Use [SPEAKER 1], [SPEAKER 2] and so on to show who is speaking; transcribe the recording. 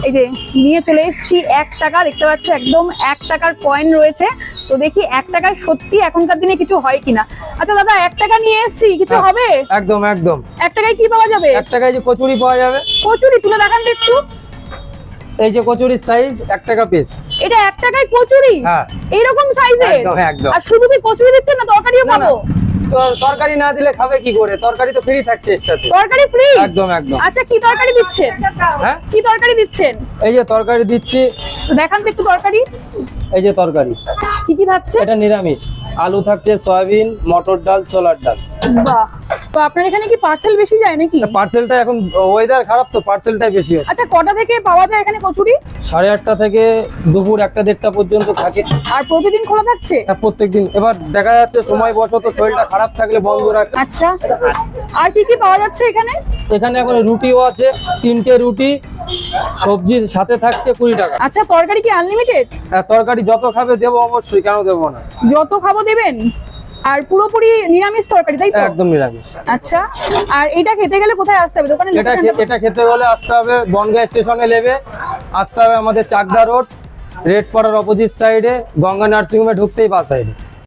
[SPEAKER 1] এই যে নিয়ে চলে এসেছি 1 টাকা, দেখতে পাচ্ছ একদম 1 টাকার কয়েন রয়েছে। তো দেখি 1 টাকায় সত্যি এখনকার দিনে কিছু হয় কিনা। আচ্ছা দাদা, 1 টাকা নিয়ে এসেছি, কিছু হবে?
[SPEAKER 2] একদম একদম।
[SPEAKER 1] 1 টাকায় কি পাওয়া যাবে?
[SPEAKER 2] 1 টাকায় যে কচুরি পাওয়া যাবে।
[SPEAKER 1] কচুরি তুলে দেখান তো একটু।
[SPEAKER 2] এই যে কচুরির সাইজ 1 টাকা পিস।
[SPEAKER 1] এটা 1 টাকায় কচুরি?
[SPEAKER 2] হ্যাঁ
[SPEAKER 1] এইরকম সাইজের?
[SPEAKER 2] একদম একদম।
[SPEAKER 1] আর শুধু কি কচুরি দিচ্ছেন না তরকারিও
[SPEAKER 2] না, না।
[SPEAKER 1] পাবো?
[SPEAKER 2] তো তরকারি না দিলে খাবে কি করে? তরকারি তো ফ্রি থাকছে এর সাথে।
[SPEAKER 1] তরকারি ফ্রি?
[SPEAKER 2] একদম একদম।
[SPEAKER 1] আচ্ছা কি তরকারি দিচ্ছেন?
[SPEAKER 2] হ্যাঁ
[SPEAKER 1] কি তরকারি দিচ্ছেন?
[SPEAKER 2] এই যে তরকারি দিচ্ছি।
[SPEAKER 1] দেখান তো একটু তরকারি।
[SPEAKER 2] এই যে তরকারি
[SPEAKER 1] কি কি থাকছে?
[SPEAKER 2] এটা নিরামিষ, আলু থাকছে, সয়াবিন, মটর ডাল, ছোলার ডাল।
[SPEAKER 1] বাহ। তো আপনার এখানে কি পার্সেল বেশি যায় নাকি?
[SPEAKER 2] পার্সেলটা এখন ওয়েদার খারাপ তো পার্সেলটাই বেশি হচ্ছে।
[SPEAKER 1] আচ্ছা কটা থেকে পাওয়া যায় এখানে কচুরি?
[SPEAKER 2] 8:30 থেকে দুপুর 1টা-1:30টা পর্যন্ত থাকে।
[SPEAKER 1] আর প্রতিদিন খোলা থাকছে?
[SPEAKER 2] প্রত্যেকদিন। এবার দেখা যাচ্ছে সময় বশত শরীরটা খারাপ থাকলে বন্ধ রাখে।
[SPEAKER 1] আচ্ছা আর কি কি পাওয়া যাচ্ছে এখানে?
[SPEAKER 2] এখানে এখন রুটিও আছে, 3টে রুটি, সবজি সাথে থাকছে 20 টাকা।
[SPEAKER 1] আচ্ছা তরকারি কি আনলিমিটেড?
[SPEAKER 2] তরকারি যত খাবে দেবো, অবশ্যই, কেন দেবো না।
[SPEAKER 1] যত খাবো দেবেন? আর পুরোপুরি নিরামিষ তরকারি তাই তো?
[SPEAKER 2] একদম নিরামিষ।
[SPEAKER 1] আচ্ছা আর এটা খেতে গেলে কোথায় আসতে হবে? দোকানে
[SPEAKER 2] এটা খেতে হলে আসতে হবে বনগাঁ স্টেশনে নেবে, আসতে হবে আমাদের চাকদা রোড, রেড পাড়ার অপোজিট সাইডে, গঙ্গা নার্সিং হোমে ঢুকতেই বাঁ সাইডে।